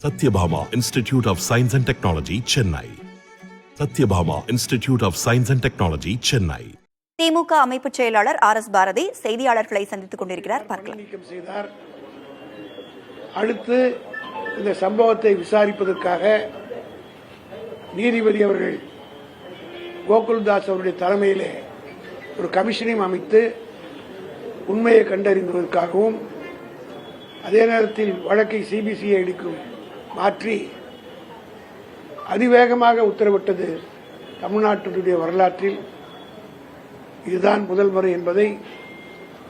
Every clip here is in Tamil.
Satyabhama Institute of Science and Technology, Chennai. Satyabhama Institute of Science and Technology, Chennai. திமுக அமைப்பு செயலாளர் RS பாரதி செய்தியாளர்களை சந்தித்துக் கொண்டிருக்கிறார். நீக்கம் செய்தார். அடுத்து இந்த சம்பவத்தை விசாரிப்பதற்காக நீதிபதி அவர்கள் கோகுல்தாஸ் அவருடைய தலைமையிலே ஒரு கமிஷனையும் அமைத்து உண்மையை கண்டறிந்துவதற்காகவும் அதே நேரத்தில் வழக்கை சிபிசிஐடிக்கும் மாற்றி அதிவேகமாக உத்தரவிட்டது தமிழ்நாட்டினுடைய வரலாற்றில் இதுதான் முதல் முறை என்பதை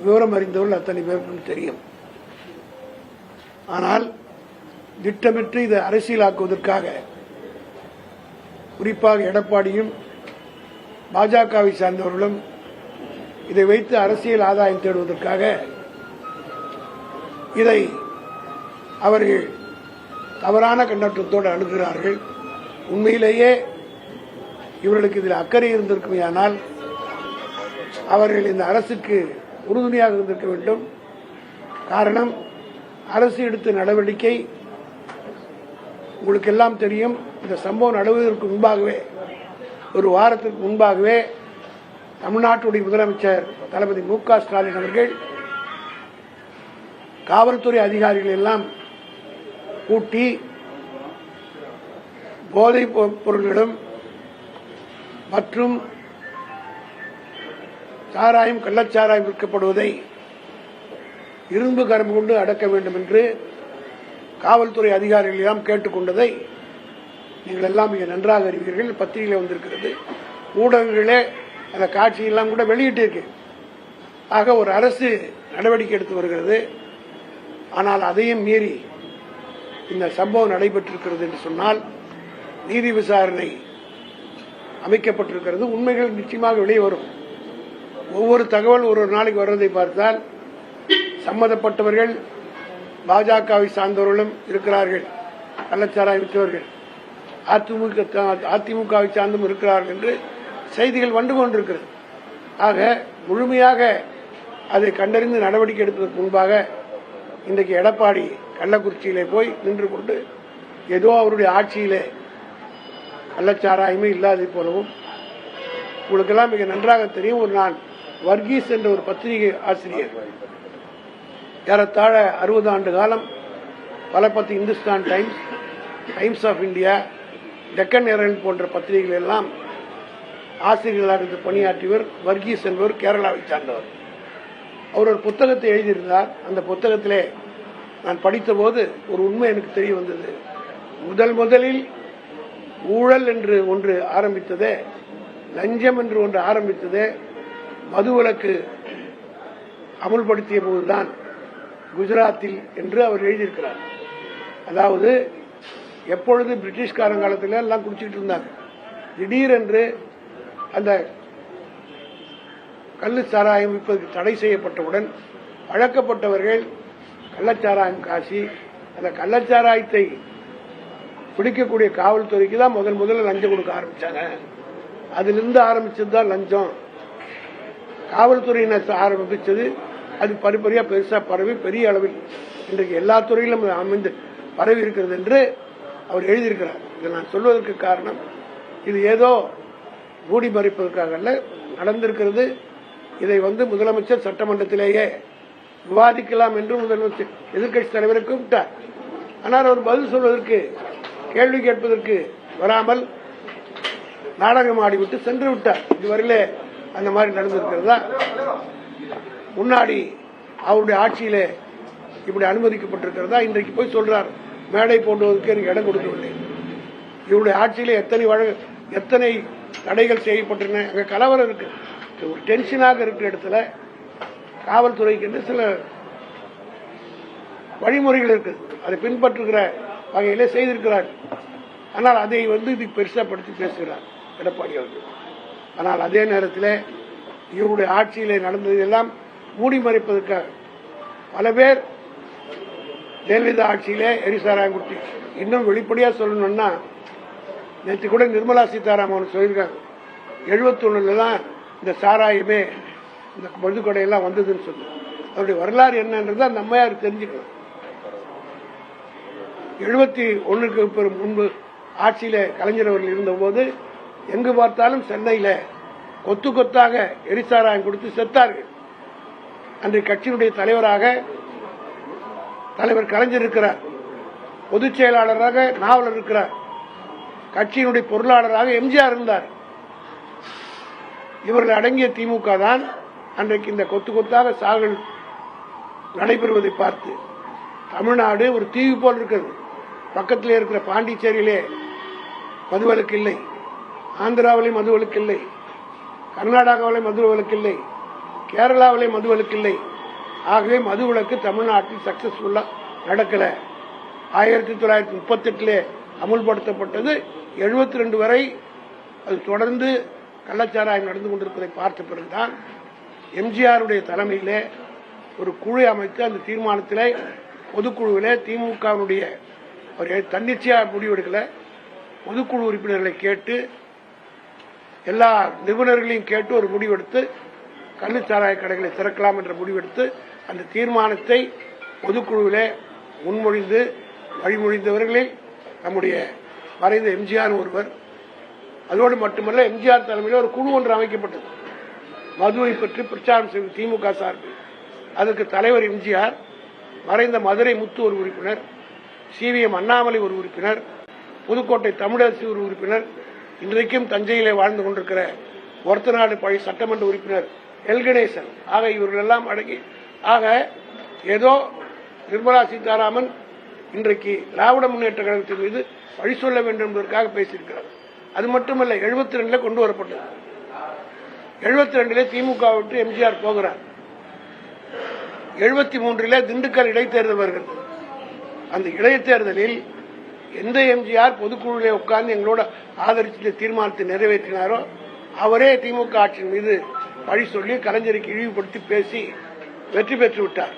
விவரம் அறிந்தவர்கள் அத்தனை பேருக்கும் தெரியும். ஆனால் திட்டமிட்டு இதை அரசியலாக்குவதற்காக குறிப்பாக எடப்பாடியும் பாஜகவை சார்ந்தவர்களும் இதை வைத்து அரசியல் ஆதாயம் தேடுவதற்காக இதை அவர்கள் தவறான கண்ணோட்டத்தோடு அணுகிறார்கள். உண்மையிலேயே இவர்களுக்கு இதில் அக்கறை இருந்திருக்குமேயானால் அவர்கள் இந்த அரசுக்கு உறுதுணையாக இருந்திருக்க வேண்டும். காரணம், அரசு எடுத்த நடவடிக்கை உங்களுக்கு எல்லாம் தெரியும். இந்த சம்பவம் நடவதற்கு முன்பாகவே, ஒரு வாரத்திற்கு முன்பாகவே தமிழ்நாட்டுடைய முதலமைச்சர் தளபதி மு.க. ஸ்டாலின் அவர்கள் காவல்துறை அதிகாரிகள் எல்லாம் கூட்டி போதைப் பொருள்களும் மற்றும் சாராயம், கள்ளச்சாராயம் விற்கப்படுவதை இரும்பு கரம் கொண்டு அடக்க வேண்டும் என்று காவல்துறை அதிகாரிகள் எல்லாம் கேட்டுக்கொண்டதை நீங்கள் எல்லாம் மிக நன்றாக அறிவீர்கள். பத்திரிகையில் வந்திருக்கிறது, ஊடகங்களே அந்த காட்சியெல்லாம் கூட வெளியிட்டிருக்கு. ஆக ஒரு அரசு நடவடிக்கை எடுத்து வருகிறது. ஆனால் அதையும் மீறி இந்த சம்பவம் நடைபெற்றிருக்கிறது என்று சொன்னால் நீதி விசாரணை அமைக்கப்பட்டிருக்கிறது. உண்மைகள் நிச்சயமாக வெளியே வரும். ஒவ்வொரு தகவல் ஒரு நாளைக்கு வர்றதை பார்த்தால் சம்பந்தப்பட்டவர்கள் பாஜகவை சார்ந்தவர்களும் இருக்கிறார்கள், கள்ளச்சாராயம் விற்றவர்கள் அதிமுகவை சார்ந்தும் இருக்கிறார்கள் என்று செய்திகள் வந்து கொண்டிருக்கிறது. ஆக முழுமையாக அதை கண்டறிந்து நடவடிக்கை எடுப்பதற்கு முன்பாக இன்றைக்கு எடப்பாடி கள்ளக்குறிச்சியிலே போய் நின்று கொண்டு ஏதோ அவருடைய ஆட்சியிலே கள்ளச்சாராயமே இல்லாததை போலவும், உங்களுக்கெல்லாம் மிக நன்றாக தெரியும், ஒரு நான் வர்கீஸ் என்ற ஒரு பத்திரிகை ஆசிரியர் ஏறத்தாழ 60 ஆண்டு காலம் பலபத்தி Hindustan Times, Times of India, Deccan Herald போன்ற பத்திரிகைகள் எல்லாம் ஆசிரியர்களாக இருந்து பணியாற்றியவர் வர்கீஸ் என்பவர் கேரளாவை சார்ந்தவர். அவர் ஒரு புத்தகத்தை எழுதியிருந்தார். அந்த புத்தகத்திலே நான் படித்தபோது ஒரு உண்மை எனக்கு தெரிய வந்தது. முதலில் ஊழல் என்று ஒன்று ஆரம்பித்ததே, லஞ்சம் என்று ஒன்று ஆரம்பித்ததே மதுவிலக்கு அமுல்படுத்திய போதுதான் குஜராத்தில் என்று அவர் எழுதியிருக்கிறார். அதாவது எப்பொழுது பிரிட்டிஷ்காரங்காலத்தில் எல்லாம் குடிச்சிட்டு இருந்தாங்க, திடீரென்று அந்த கள்ளு சாராயம் விற்பதற்கு தடை செய்யப்பட்டவுடன் பழக்கப்பட்டவர்கள் கள்ளச்சாராயம் காசி அந்த கள்ளச்சாராயத்தை பிடிக்கக்கூடிய காவல்துறைக்கு தான் முதல்ல லஞ்சம் கொடுக்க ஆரம்பிச்சாங்க. அதிலிருந்து ஆரம்பிச்சதுதான் லஞ்சம். காவல்துறையினர் ஆரம்பிச்சது, அது படிப்படியா பெருசா பரவி பெரிய அளவில் இன்றைக்கு எல்லா துறையிலும் அமைந்து பரவி இருக்கிறது என்று அவர் எழுதியிருக்கிறார். இதை நான் சொல்வதற்கு காரணம், இது ஏதோ மூடி மறைப்பதற்காக அல்ல, நடந்திருக்கிறது. இதை முதலமைச்சர் சட்டமன்றத்திலேயே விவாதிக்கலாம் என்று முதலமைச்சர் எதிர்க்கட்சி தலைவரை கூப்பிட்டார். ஆனால் அவர் பதில் சொல்வதற்கு, கேள்வி கேட்பதற்கு வராமல் நாடகம் ஆடிவிட்டு சென்று விட்டார். இதுவரையிலே அந்த மாதிரி நடந்திருக்கிறதா? முன்னாடி அவருடைய ஆட்சியிலே இப்படி அனுமதிக்கப்பட்டிருக்கிறதா? இன்றைக்கு போய் சொல்றார், மேடை போடுவதற்கு எனக்கு இடம் கொடுக்கவில்லை. இவருடைய ஆட்சியிலே எத்தனை தடைகள் செய்யப்பட்டிருந்தன. அங்க கலவரம் இருக்கு, ஒரு டென்ஷனாக இருக்கிற இடத்துல காவல்துறைக்கு என்று சில வழிமுறைகள் இருக்கு, அதை பின்பற்றுகிற வகையிலே செய்திருக்கிறார். ஆனால் அதை இதுக்கு பெருசாப்படுத்தி பேசுகிறார் எடப்பாடி அவர்கள். ஆனால் அதே நேரத்தில் இவருடைய ஆட்சியிலே நடந்ததெல்லாம் மூடி மறைப்பதற்காக பல பேர் ஜெயலலிதா ஆட்சியிலே எரிசாராயம் குட்டி, இன்னும் வெளிப்படையா சொல்லணும்னா நேற்று கூட நிர்மலா சீதாராமன் சொல்லியிருக்காங்க, 71 தான் இந்த சாராயமே இந்த மதுக்கடையெல்லாம் வந்ததுன்னு சொல்லி. அவருடைய வரலாறு என்னன்றது அந்த அம்மையார் தெரிஞ்சுக்கணும். 71க்கு முன்பு ஆட்சியில கலைஞர் அவர்கள் இருந்தபோது எங்கு பார்த்தாலும் சென்னையில கொத்து கொத்தாக எரிசாராயம் கொடுத்து செத்தார்கள். அன்றைய கட்சியினுடைய தலைவராக தலைவர் கலைஞர் இருக்கிறார், பொதுச் செயலாளராக நாவலர் இருக்கிறார், கட்சியினுடைய பொருளாளராக எம்ஜிஆர் இருந்தார். இவர்கள் அடங்கிய திமுக தான் அன்றைக்கு இந்த கொத்து கொத்தாக சாகல் நடைபெறுவதை பார்த்து தமிழ்நாடு ஒரு தீவு போல் இருக்கிறது. பக்கத்தில் இருக்கிற பாண்டிச்சேரியிலே மதுவிலக்கு இல்லை, ஆந்திராவிலே மதுவிலக்கு இல்லை, கர்நாடகாவிலே மதுவிலக்கு இல்லை, கேரளாவிலே மதுவிலக்கு இல்லை. ஆகவே மதுவிலக்கு தமிழ்நாட்டில் சக்சஸ்ஃபுல்லா நடக்கல. 1938 அமுல்படுத்தப்பட்டது. 72 வரை அது தொடர்ந்து கள்ளச்சாராயம் நடந்து கொண்டிருப்பதை பார்த்த பிறகுதான் எம்ஜிஆருடைய தலைமையிலே ஒரு குழு அமைத்து அந்த தீர்மானத்திலே பொதுக்குழுவிலே திமுகவுடைய ஒரு தன்னிச்சையாக முடிவெடுக்கல, பொதுக்குழு உறுப்பினர்களை கேட்டு எல்லா நிபுணர்களையும் கேட்டு ஒரு முடிவெடுத்து கள்ளுச்சாராய கடைகளை திறக்கலாம் என்ற முடிவெடுத்து அந்த தீர்மானத்தை பொதுக்குழுவிலே முன்மொழிந்து வழிமொழிந்தவர்களில் நம்முடைய மறைந்த எம்ஜிஆர் ஒருவர். அதோடு மட்டுமல்ல, எம்ஜிஆர் தலைமையில் ஒரு குழு ஒன்று அமைக்கப்பட்டது மதுவை பற்றி பிரச்சாரம் செய்வது திமுக சார்பில். அதற்கு தலைவர் எம்ஜிஆர், மறைந்த மதுரை முத்து ஒரு உறுப்பினர், சிவிஎம் அண்ணாமலை ஒரு உறுப்பினர், புதுக்கோட்டை தமிழரசு ஒரு உறுப்பினர், இன்றைக்கும் தஞ்சையிலே வாழ்ந்து கொண்டிருக்கிற ஒருத்தநாடு பழைய சட்டமன்ற உறுப்பினர் எல் கணேசன், ஆக இவர்கள் எல்லாம் அடங்கி, ஆக ஏதோ நிர்மலா சீதாராமன் இன்றைக்கு திராவிட முன்னேற்ற கழகத்தின் மீது வழி சொல்ல வேண்டும் என்பதற்காக பேசியிருக்கிறார். அது மட்டுமல்ல, 72 கொண்டு வரப்பட்டது. 72 திமுக விட்டு எம்ஜிஆர் போகிறார். 73 திண்டுக்கல் இடைத்தேர்தல் வருகிறது. அந்த இடைத்தேர்தலில் எந்த எம்ஜிஆர் பொதுக்குழுவிலே உட்கார்ந்து எங்களோட ஆதரித்த தீர்மானத்தை நிறைவேற்றினாரோ அவரே திமுக ஆட்சியின் மீது பழி சொல்லி கலைஞருக்கு இழிவுபடுத்தி பேசி வெற்றி பெற்று விட்டார்.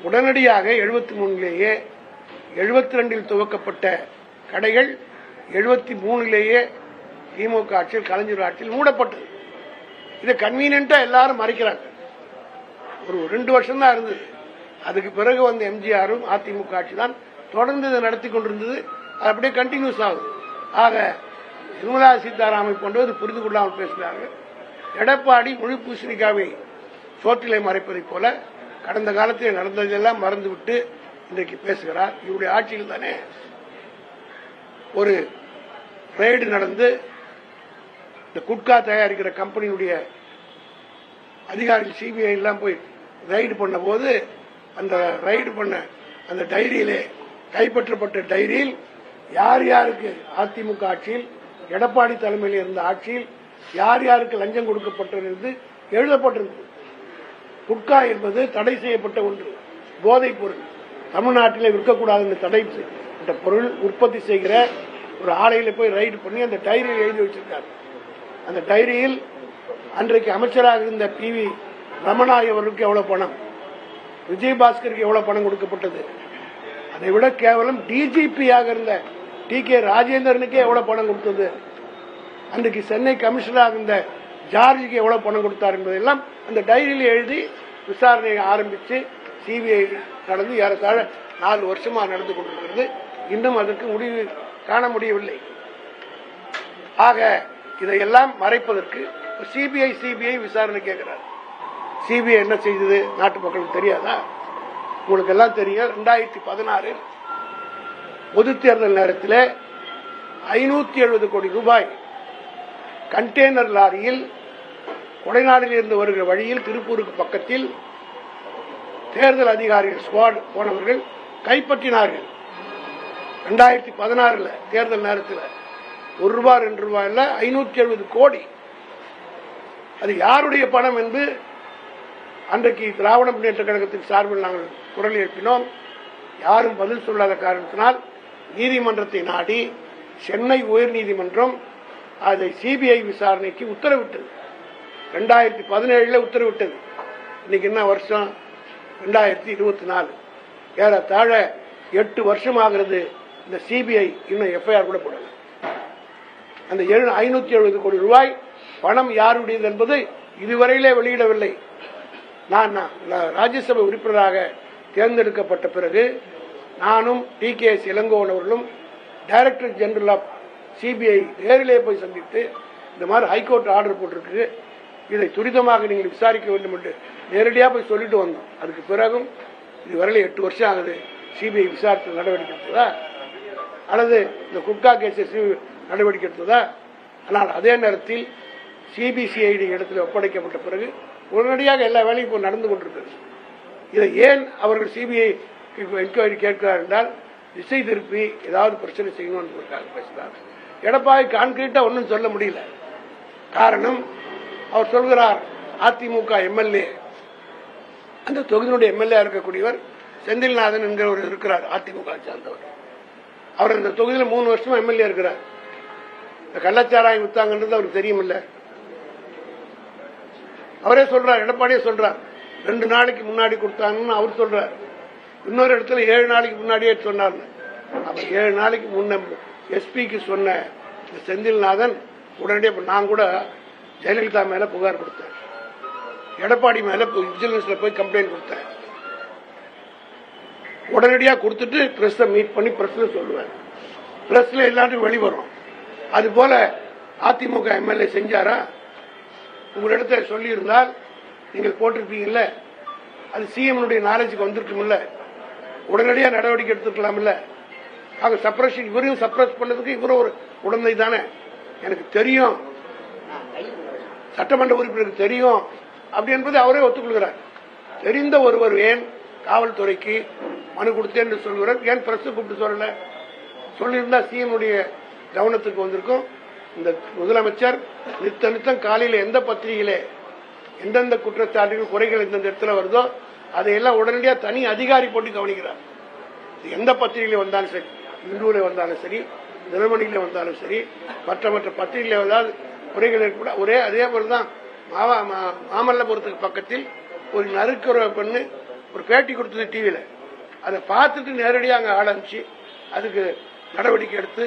உடனடியாக 73 72 துவக்கப்பட்ட கடைகள் 73 திமுக ஆட்சியில் கலைஞர் ஆட்சியில் மூடப்பட்டது. இதை கன்வீனியன்டா எல்லாரும் மறைக்கிறாங்க. ஒரு 2 வருஷம் தான் இருந்தது. அதுக்கு பிறகு வந்த எம்ஜிஆரும் அதிமுக ஆட்சி தான் தொடர்ந்து இதை நடத்தி கொண்டிருந்தது. அது அப்படியே கண்டினியூஸ் ஆகுது. ஆக நிர்மலா சீதாராமன் போன்றவர் புரிந்து கொள்ளாமல் பேசுகிறார்கள். எடப்பாடி முழு பூசணிக்காவை சோற்றிலை மறைப்பதை போல கடந்த காலத்தில் நடந்ததெல்லாம் மறந்துவிட்டு இன்றைக்கு பேசுகிறார். இவருடைய ஆட்சியில் தானே ஒரு ரெய்டு நடந்து இந்த குட்கா தயாரிக்கிற கம்பெனியுடைய அதிகாரிகள் சிபிஐ எல்லாம் போய் ரைடு பண்ண போது அந்த ரைடு பண்ண அந்த டைரியிலே கைப்பற்றப்பட்ட டைரியில் யார் யாருக்கு அதிமுக ஆட்சியில் எடப்பாடி தலைமையில் இருந்த ஆட்சியில் யார் யாருக்கு லஞ்சம் கொடுக்கப்பட்டது எழுதப்பட்டிருந்தது. குட்கா என்பது தடை செய்யப்பட்ட ஒன்று, போதைப் பொருள், தமிழ்நாட்டிலே விற்கக்கூடாது என்று தடை செய்யப்பட்ட பொருள் உற்பத்தி செய்கிற ஒரு ஆலையில போய் ரைடு பண்ணி அந்த டைரியில் எழுதி வச்சிருக்காரு. அந்த டைரியில் அன்றைக்கு அமைச்சராக இருந்த PV ரமணா அவர்களுக்கு எவ்வளவு பணம், விஜயபாஸ்கருக்கு எவ்வளவு பணம் கொடுக்கப்பட்டது, அதை விட கேவலம் டிஜிபியாக இருந்த TK ராஜேந்திரனுக்கே எவ்வளவு பணம் கொடுத்தது, அன்றைக்கு சென்னை கமிஷனராக இருந்த ஜார்ஜுக்கு எவ்வளவு பணம் கொடுத்தார் என்பதெல்லாம் அந்த டைரியில் எழுதி விசாரணையை ஆரம்பித்து சிபிஐ நடந்து ஏறத்தாழ 4 வருஷமா நடந்து கொண்டிருக்கிறது. இன்னும் அதற்கு முடிவு காண முடியவில்லை. ஆக இதையெல்லாம் மறைப்பதற்கு சிபிஐ விசாரணை கேட்கிறார். சிபிஐ என்ன செய்தது நாட்டு மக்களுக்கு தெரியாதா? உங்களுக்கு எல்லாம் தெரியும். 2016 பொது தேர்தல் நேரத்தில் 570 கோடி ரூபாய் கண்டெய்னர் லாரியில் கொடைநாடில் இருந்து வருகிற வழியில் திருப்பூருக்கு பக்கத்தில் தேர்தல் அதிகாரிகள் ஸ்குவாட் போனவர்கள் கைப்பற்றினார்கள். 2016 தேர்தல் நேரத்தில் ₹1 ₹2 இல்ல 570 கோடி. அது யாருடைய பணம் என்று அன்றைக்கு திராவிட முன்னேற்ற கழகத்தின் சார்பில் நாங்கள் குரல் எழுப்பினோம். யாரும் பதில் சொல்லாத காரணத்தினால் நீதிமன்றத்தை நாடி சென்னை உயர்நீதிமன்றம் அதை சிபிஐ விசாரணைக்கு உத்தரவிட்டது. 2017 உத்தரவிட்டது. இன்னைக்கு என்ன வருஷம்? 2024. ஏறத்தாழ 8 வருஷம் ஆகிறது. இந்த சிபிஐ இன்னும் எஃப்ஐஆர் கூட போடல. அந்த 570 கோடி ரூபாய் பணம் யாருடையது என்பது இதுவரையிலே வெளியிடவில்லை. நான் ராஜ்யசபை உறுப்பினராக தேர்ந்தெடுக்கப்பட்ட பிறகு நானும் டி.கே.எஸ். இளங்கோவன் அவர்களும் டைரக்டர் ஜெனரல் ஆஃப் சிபிஐ நேரிலே போய் சந்தித்து இந்த மாதிரி ஹைகோர்ட் ஆர்டர் போட்டிருக்கு, இதை துரிதமாக நீங்கள் விசாரிக்க வேண்டும் என்று நேரடியாக போய் சொல்லிட்டு வந்தோம். அதுக்கு பிறகும் இதுவரையில் 8 வருஷம் ஆகுது. சிபிஐ விசாரித்து நடவடிக்கை எடுத்ததா அல்லது இந்த குட்கா கேஸை நடவடிக்கை எடுத்ததா? ஆனால் அதே நேரத்தில் சிபிசிஐடி இடத்தில் ஒப்படைக்கப்பட்ட பிறகு உடனடியாக எல்லா வேலையும் இப்போ நடந்து கொண்டிருக்கிறது. இதை ஏன் அவர்கள் சிபிஐ என்கொயரி கேட்கிறார் என்றால் திசை திருப்பி ஏதாவது பிரச்சனை செய்யணும் என்பதற்காக பேசுகிறார். எடப்பாடி கான்கிரீட்டா ஒன்றும் சொல்ல முடியல. காரணம், அவர் சொல்கிறார் அதிமுக எம்எல்ஏ, அந்த தொகுதியினுடைய எம்எல்ஏ இருக்கக்கூடியவர் செந்தில்நாதன் என்கிறவர் இருக்கிறார், அதிமுக சார்ந்தவர். அவர் அந்த தொகுதியில் 3 வருஷமா எம்எல்ஏ இருக்கிறார். இந்த கள்ளச்சாராயம் வித்தாங்கன்றது அவருக்கு தெரியுமில்ல. அவரே சொல்றார், எடப்பாடியே சொல்றார் 2 நாளைக்கு முன்னாடி கொடுத்தாங்கன்னு அவர் சொல்றார். இன்னொரு இடத்துல 7 நாளைக்கு முன்னாடியே சொன்னார். அப்ப 7 நாளைக்கு முன்ன எஸ்பிக்கு சொன்ன செந்தில்நாதன் உடனடியாக நான் கூட ஜெயலலிதா மேல புகார் கொடுத்தேன், எடப்பாடி மேல விஜிலன்ஸ்ல போய் கம்ப்ளைண்ட் கொடுத்தேன். உடனடியாக கொடுத்துட்டு பிரஸ் மீட் பண்ணி பிரஸ்ல சொல்லுவேன், பிரஸ்ல எல்லாத்துக்கும் வெளிவரும். அது போல அதிமுக எம்எல்ஏ செஞ்சாரா? உங்களிடத்தை சொல்லி இருந்தால் நீங்கள் போட்டிருப்பீங்கல்ல, அது சிஎம் நாலேஜுக்கு வந்திருக்கும்ல, உடனடியாக நடவடிக்கை எடுத்துக்கலாம்ல. ஆக சப்ரஷன், இவரையும் சப்ரஸ் பண்ணதுக்கு இவரும் ஒரு உடந்தை தானே. எனக்கு தெரியும், சட்டமன்ற உறுப்பினருக்கு தெரியும் அப்படி என்பதை அவரே ஒத்துக்கொள்கிறார். தெரிந்த ஒருவர் ஏன் காவல்துறைக்கு மனு கொடுத்தேன் என்று சொல்கிறார்? ஏன் பிரஸ் கூப்பிட்டு சொல்லல? சொல்லியிருந்தா சிஎம் கவனத்துக்கு வந்திருக்கும். இந்த முதலமைச்சர் நித்தம் காலையில் எந்த பத்திரிகையிலே எந்தெந்த குற்றச்சாட்டுகள் குறைகள் எந்தெந்த இடத்துல வருதோ அதையெல்லாம் உடனடியாக தனி அதிகாரி போட்டு கவனிக்கிறார். எந்த பத்திரிகையில வந்தாலும் சரி, இந்துவில வந்தாலும் சரி, தினமணியில வந்தாலும் சரி, மற்ற பத்திரிகையில ஏதாவது குறைகள் ஏற்பட ஒரே அதே போலதான் மாமல்லபுரத்துக்கு பக்கத்தில் ஒரு நறுக்குற பெண்ணு ஒரு பேட்டி கொடுத்தது டிவியில. அதை பார்த்துட்டு நேரடியாக அங்கே ஆரம்பிச்சு அதுக்கு நடவடிக்கை எடுத்து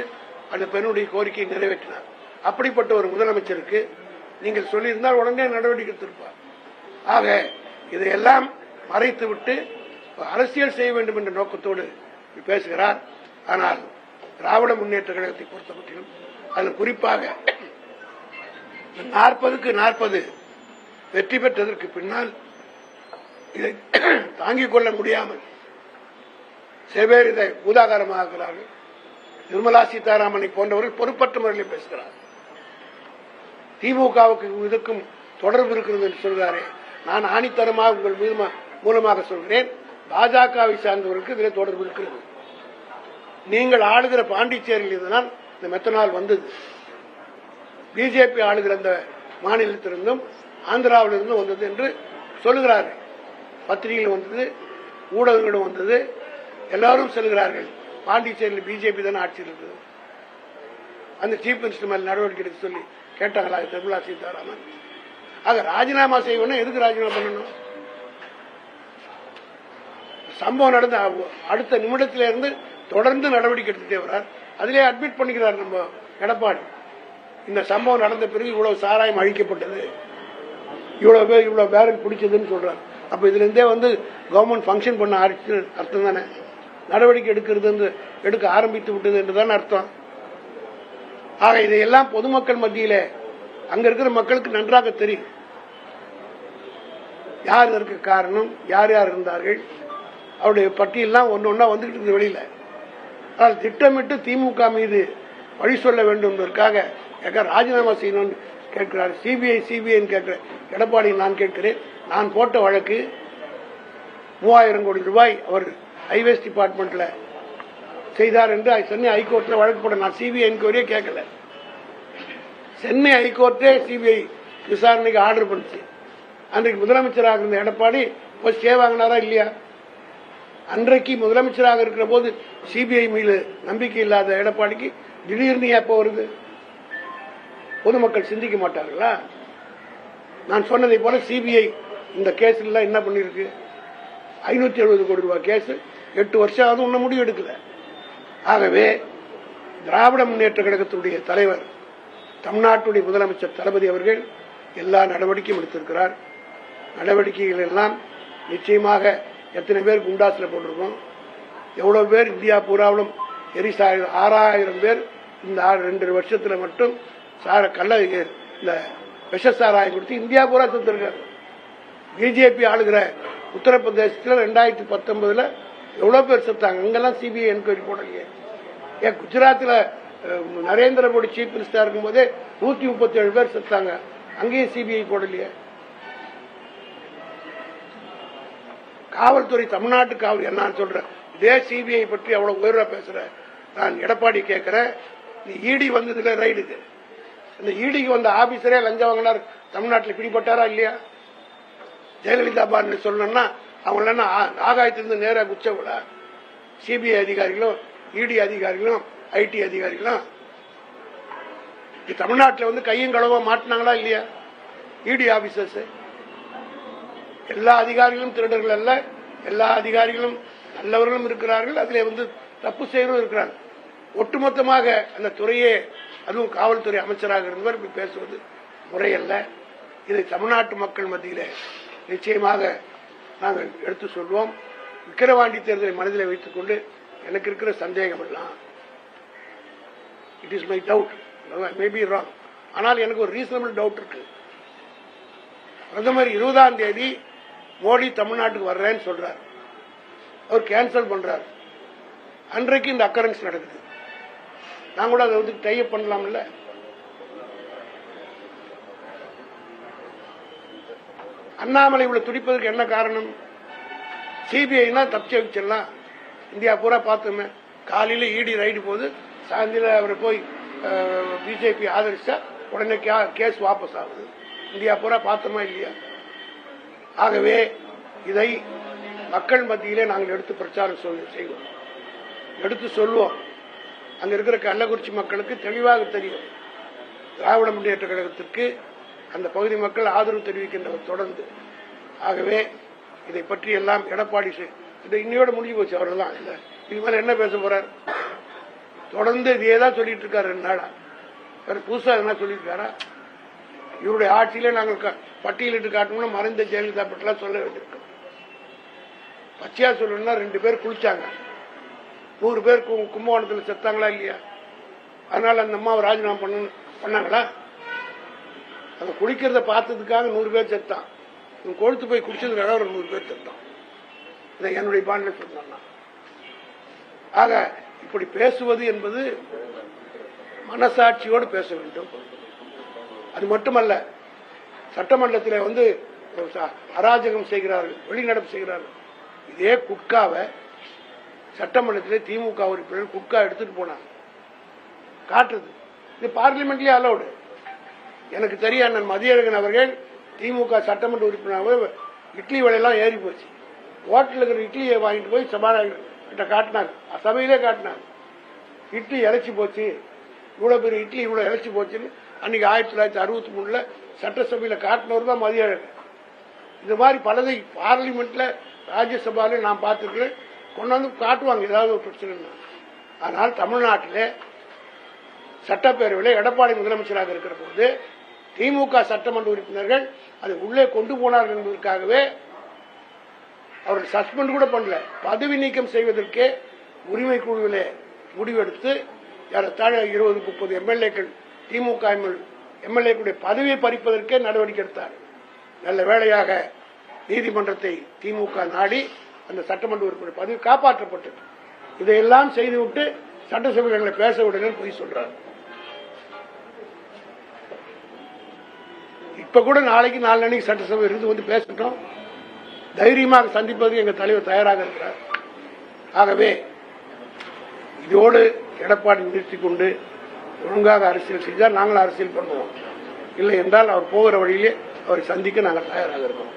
அந்த பெண்ணுடைய கோரிக்கையை நிறைவேற்றினார். அப்படிப்பட்ட ஒரு முதலமைச்சருக்கு நீங்கள் சொல்லியிருந்தால் உடனே நடவடிக்கை எடுத்திருப்பார். ஆக இதையெல்லாம் மறைத்து விட்டு அரசியல் செய்ய வேண்டும் என்ற நோக்கத்தோடு பேசுகிறார். ஆனால் திராவிட முன்னேற்ற கழகத்தை பொறுத்தமட்டிலும் அதில் குறிப்பாக 40க்கு 40 வெற்றி பெற்றதற்கு பின்னால் இதை தாங்கிக் கொள்ள முடியாமல் சில பேர் இதை பூதாகாரமாகிறார்கள். நிர்மலா சீதாராமனை போன்றவர்கள் பொறுப்பற்ற முறையில் பேசுகிறார். திமுகவுக்கு இதுக்கும் தொடர்பு இருக்கிறது என்று சொல்கிறாரே, நான் ஆணித்தரமாக உங்கள் மூலமாக சொல்கிறேன், பாஜகவை சார்ந்தவர்களுக்கு இதில் தொடர்பு இருக்கிறது. நீங்கள் ஆளுகிற பாண்டிச்சேரியில் இதுதான் இந்த மெத்தனால் வந்தது. பிஜேபி ஆளுகிற அந்த மாநிலத்திலிருந்தும் ஆந்திராவிலிருந்தும் வந்தது என்று சொல்லுகிறார்கள். பத்திரிகையில் வந்தது, ஊடகங்களும் வந்தது, எல்லாரும் சொல்கிறார்கள். பாண்டிச்சேரியில் பிஜேபி தானே ஆட்சியில் இருக்குது. அந்த சீஃப் மினிஸ்டர் மேல் நடவடிக்கை எடுக்க சொல்லி கேட்டாங்களா நிர்மலா சீதாராமன்? ஆக ராஜினாமா செய்யணும். எதுக்கு ராஜினாமா பண்ணணும்? சம்பவம் நடந்த அடுத்த நிமிடத்தில இருந்து தொடர்ந்து நடவடிக்கை எடுத்துட்டே வரார். அதிலே அட்மிட் பண்ணிக்கிறார் நம்ம எடப்பாடி. இந்த சம்பவம் நடந்த பிறகு இவ்வளவு சாராயம் அழிக்கப்பட்டது, இவ்வளவு பேர் இவ்வளவு பேரல் பிடிச்சதுன்னு சொல்றாரு. அப்ப இதுல இருந்தே கவர்மெண்ட் பங்கன் பண்ண ஆரம்பிச்சு அர்த்தம் தானே. நடவடிக்கை எடுக்க ஆரம்பித்து விட்டது என்றுதான் அர்த்தம். ஆக இதையெல்லாம் பொதுமக்கள் மத்தியில அங்க இருக்கிற மக்களுக்கு நன்றாக தெரியும். யார் இதற்கு காரணம், யார் யார் இருந்தார்கள், அவருடைய பட்டியலாம் ஒன்னொன்னா வந்துகிட்டு இருந்த வெளியில. ஆனால் திட்டமிட்டு திமுக மீது வழி சொல்ல வேண்டும் என்பதற்காக ராஜினாமா செய்யணும் கேட்கிறார். சிபிஐ கேட்கிற எடப்பாடி நான் கேட்கிறேன். நான் போட்ட வழக்கு 3000 கோடி ரூபாய் அவர் ஹைவேஸ் டிபார்ட்மெண்ட்ல செய்தார் என்று சென்னை ஹைகோர்ட்ல வழக்கு போட நான் சிபிஐ என்கொயரியே கேட்கல. சென்னை ஹைகோர்ட்டே சிபிஐ விசாரணைக்கு ஆர்டர் பண்ணிச்சு. அன்றைக்கு முதலமைச்சராக இருந்த எடப்பாடி போய் ஸ்டே வாங்கினாரா இல்லையா? அன்றைக்கு முதலமைச்சராக இருக்கிற போது சிபிஐ மீது நம்பிக்கை இல்லாத எடப்பாடிக்கு திடீர்னு எப்போ வருது? பொதுமக்கள் சிந்திக்க மாட்டார்களா? நான் சொன்னதை போல சிபிஐ இந்த கேஸ்ல என்ன பண்ணிருக்கு? 570 கோடி ரூபாய் கேஸ் 8 வருஷம் ஆகுது, இன்னும் முடிவு எடுக்கல. ஆகவே திராவிட முன்னேற்ற கழகத்தினுடைய தலைவர் தமிழ்நாட்டுடைய முதலமைச்சர் தளபதி அவர்கள் எல்லா நடவடிக்கையும் எடுத்திருக்கிறார். நடவடிக்கைகள் எல்லாம் நிச்சயமாக எத்தனை பேர் குண்டாசில் போட்டிருக்கோம், எவ்வளவு பேர் இந்தியா பூராவிலும் எரிசாயம் 6000 பேர் இந்த 2 வருஷத்துல மட்டும் இந்த விஷ சாராயம் கொடுத்து இந்தியா பூரா செத்துருக்காரு. பிஜேபி ஆளுகிற உத்தரப்பிரதேசத்தில் 2019 எவ்வளவு பேர் செத்தாங்க, அங்கெல்லாம் சிபிஐ என்கொயரி போடலையே. ஏன் குஜராத்தில் நரேந்திர மோடி சீஃப் மினிஸ்டர் இருக்கும் போதே 137 பேர் செத்தாங்க, அங்கேயும் சிபிஐ போடலையே. காவல்துறை, தமிழ்நாட்டு காவல் என்னன்னு சொல்றேன், இதே சிபிஐ பற்றி அவ்வளவு உயர்வா பேசுற நான் எடப்பாடி கேட்கிறேன். இடி வந்ததுல ரைடுக்கு இந்த இடிக்கு வந்த ஆபீசரே லஞ்சம் வாங்கினார், தமிழ்நாட்டில் பிடிபட்டாரா இல்லையா? ஜெயலலிதா பாருன்னு சொல்லணும்னா அவங்க ஆகாயத்திலிருந்து நேராக குச்ச விட சிபிஐ அதிகாரிகளும் இடி அதிகாரிகளும் ஐடி அதிகாரிகளும் தமிழ்நாட்டில் கையும் களவா மாட்டினாங்களா இல்லையா? இடி ஆபீசர்ஸ் எல்லா அதிகாரிகளும் திருடர்கள் அல்ல, எல்லா அதிகாரிகளும் நல்லவர்களும் இருக்கிறார்கள், அதில் தப்பு செய்யறதும் இருக்கிறாங்க. ஒட்டுமொத்தமாக அந்த துறையே, அதுவும் காவல்துறை அமைச்சராக இருந்தவர் இப்படி பேசுவது முறையல்ல. இதை தமிழ்நாட்டு மக்கள் மத்தியிலே நிச்சயமாக நாங்கள் எடுத்து சொல்வோம். விக்கிரவாண்டி தேர்தலை மனதில் வைத்துக் கொண்டு எனக்கு இருக்கிற சந்தேகம் எல்லாம், it is my doubt, may be wrong, ஆனால் எனக்கு ஒரு ரீசனபிள் டவுட் இருக்கு. பிரதமர் 20ஆம் தேதி மோடி தமிழ்நாட்டுக்கு வர்றேன்னு சொல்றார், அவர் கேன்சல் பண்றார். அன்றைக்கு இந்த அக்கரன்ஸ் நடக்குது, நான் கூட அதை டைப் பண்ணலாம்ல. அண்ணாமலை இவ்வளவு துடிப்பதற்கு என்ன காரணம்? சிபிஐனா தப்பிச்சு வச்சிடலாம், இந்தியா பூரா பார்த்தோமே. காலையில இடி ரைடு போது, சாயந்தரம் அவரை போய் பிஜேபி ஆதரிச்சா உடனே கேஸ் வாபஸ் ஆகுது. இந்தியா பூரா பார்த்தோமா இல்லையா? ஆகவே இதை மக்கள் மத்தியிலே நாங்கள் எடுத்து பிரச்சாரம் செய்வோம், எடுத்து சொல்வோம். அங்க இருக்கிற கள்ளக்குறிச்சி மக்களுக்கு தெளிவாக தெரியும், திராவிட முன்னேற்ற கழகத்திற்கு அந்த பகுதி மக்கள் ஆதரவு தெரிவிக்கின்றவர் தொடர்ந்து. ஆகவே இதை பற்றி எல்லாம் எடப்பாடி இன்னையோட முடிஞ்சு போச்சு, அவர்தான் இல்ல இது மேல என்ன பேச போறார்? தொடர்ந்து இதையே தான் சொல்லிட்டு இருக்காரு 2 நாளா. வேற புதுசா என்ன சொல்லியிருக்காரா? இவருடைய ஆட்சியில நாங்கள் பட்டியலிட்டு காட்டணும்னா மறைந்த ஜெயலலிதா பற்றிலாம் சொல்ல வேண்டியிருக்கோம். பச்சையா சொல்லணும்னா 2 பேர் குளிச்சாங்க, 100 பேர் கும்பகோணத்தில் செத்தாங்களா இல்லையா? அதனால அந்த அம்மாவை ராஜினாமா பண்ணாங்களா? அந்த குளிக்கிறத பார்த்ததுக்காக 100 பேர் செத்தான், கொழுத்து போய் குடிச்சதுக்காக ஒரு 100 பேர் செத்தான். இதை என்னுடைய பாண்டில சொன்னா. ஆக இப்படி பேசுவது என்பது மனசாட்சியோடு பேச வேண்டும். அது மட்டுமல்ல, சட்டமன்றத்தில் அராஜகம் செய்கிறார்கள், வெளிநடப்பு செய்கிறார்கள். இதே குட்காவை சட்டமன்றத்தில் திமுக உறுப்பினர் குட்கா எடுத்துட்டு போனாங்க, காட்டுறது இது பார்லிமெண்ட்லயே அலௌடு. எனக்கு தெரியும், அண்ணன் மதியழகன் அவர்கள் திமுக சட்டமன்ற உறுப்பினராக இட்லி விலையெல்லாம் ஏறி போச்சு, ஹோட்டலில் இருக்கிற இட்லியை வாங்கிட்டு போய் சபாநாயகர் கிட்ட காட்டினாங்க, சபையிலே காட்டினாங்க. இட்லி இழைச்சி போச்சு, இவ்வளவு பெரிய இட்லி இவ்வளவு இழைச்சி போச்சுன்னு அன்னைக்கு 1963 சட்டசபையில காட்டினவர் தான் மதியழகன். இந்த மாதிரி பலதை பார்லிமெண்ட்ல ராஜ்யசபால நான் பார்த்திருக்கிறேன், கொண்டாந்து காட்டுவாங்க ஏதாவது ஒரு பிரச்சனை. ஆனால் தமிழ்நாட்டிலே சட்டப்பேரவையில் எடப்பாடி முதலமைச்சராக இருக்கிற போது திமுக சட்டமன்ற உறுப்பினர்கள் அதை உள்ளே கொண்டு போனார்கள் என்பதற்காகவே அவர்கள் சஸ்பெண்ட் கூட பண்ணல, பதவி நீக்கம் செய்வதற்கே உரிமை குழுவிலே முடிவெடுத்து ஏறத்தாழ 20-30 எம்எல்ஏக்கள் திமுக எம்எல்ஏக்களுடைய பதவியை பறிப்பதற்கே நடவடிக்கை எடுத்தார். நல்ல வேளையாக நீதிமன்றத்தை திமுக நாடி அந்த சட்டமன்ற உறுப்பினர் பதவி காப்பாற்றப்பட்டது. இதையெல்லாம் செய்துவிட்டு சட்டசபைகளை பேச விடுங்க போய் சொல்றாரு. இப்ப கூட நாளைக்கு 4 அன்னைக்கு சட்டசபை இருந்து பேசட்டும், தைரியமாக சந்திப்பதற்கு எங்க தலைவர் தயாராக இருக்கிறார். ஆகவே இதோடு எடப்பாடி நிறுத்திக் கொண்டு ஒழுங்காக அரசியல் செய்தால் நாங்கள் அரசியல் பண்ணுவோம், இல்லை என்றால் அவர் போகிற வழியிலே அவரை சந்திக்க நாங்கள் தயாராக இருக்கோம்.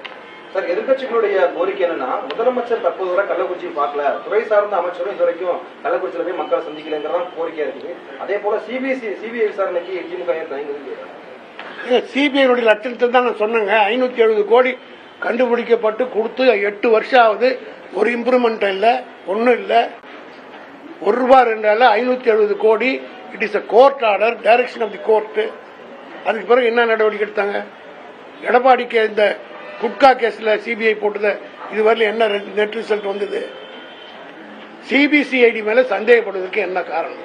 சார், எதிர்கட்சிகளுடைய கோரிக்கை என்னன்னா, முதலமைச்சர் தற்போது வரை கள்ளக்குறிச்சி பார்க்கல, துறை சார்ந்த அமைச்சரும் இது வரைக்கும் கள்ளக்குறிச்சியில போய் மக்களை சந்திக்கலங்கிறதா கோரிக்கையா இருக்குது. அதே போல சிபிஐ விசாரணைக்கு திமுக சிபிஐ லட்சணத்தை தான் நான் சொன்னேங்க. 570 கோடி கண்டுபிடிக்கப்பட்டு கொடுத்து 8 வருஷம் ஆகுது, ஒரு இம்ப்ரூவ்மெண்ட் இல்ல, ஒன்னும் இல்ல. ₹1 என்றால 570 கோடி. It is a court order, direction of the court. அதுக்கு பிறகு என்ன நடவடிக்கை எடுத்தாங்க? எடப்பாடிக்கு இந்த குட்கா கேஸ்ல சிபிஐ போட்டது இதுவரையில் என்ன நெட் ரிசல்ட் வந்தது? சிபிசிஐடி மேல சந்தேகப்படுவதற்கு என்ன காரணம்?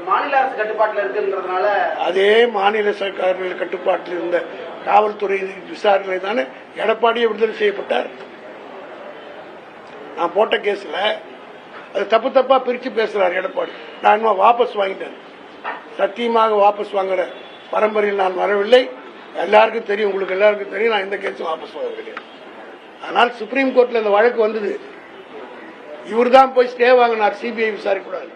மாநில அரசு கட்டுப்பாட்டில் இருக்குன்றதுனால அதே மாநில சர்க்கார்கள் கட்டுப்பாட்டில் இருந்த காவல்துறை விசாரணை தானே எடப்பாடியே விடுதலை செய்யப்பட்டார். நான் போட்ட கேஸ்ல அது தப்பா பிரிச்சு பேசுறாரு எடப்பாடி. நான் இன்னும் வாபஸ் வாங்கிட்டேன். சத்தியமாக வாபஸ் வாங்குற பரம்பரையில் நான் வரவில்லை. எல்லாருக்கும் தெரியும், உங்களுக்கு எல்லாருக்கும் தெரியும், நான் இந்த கேஸும் வாபஸ் வாங்க கிடையாது. ஆனால் சுப்ரீம் கோர்ட்ல இந்த வழக்கு வந்தது. இவர்தான் போய் ஸ்டே வாங்கினார், சிபிஐ விசாரிக்கூடாது.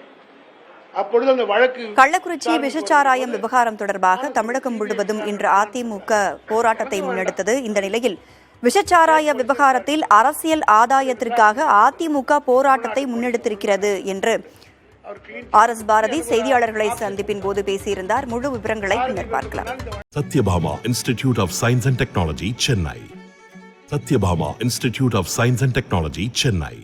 அப்பொழுது அந்த வழக்கு கள்ளக்குறிச்சி விஷச்சாராயம் விவகாரம் தொடர்பாக தமிழகம் முழுவதும் இன்று அதிமுக போராட்டத்தை முன்னெடுத்தது. இந்த நிலையில் விஷச்சாராய விவகாரத்தில் அரசியல் ஆதாயத்திற்காக அதிமுக போராட்டத்தை முன்னெடுத்திருக்கிறது என்று RS பாரதி செய்தியாளர்களை சந்திப்பின் போது பேசியிருந்தார். முழு விவரங்களை பின்னர் பார்க்கலாம். Sathyabama institute of science and technology, Chennai. Sathyabama institute of science and technology, Chennai.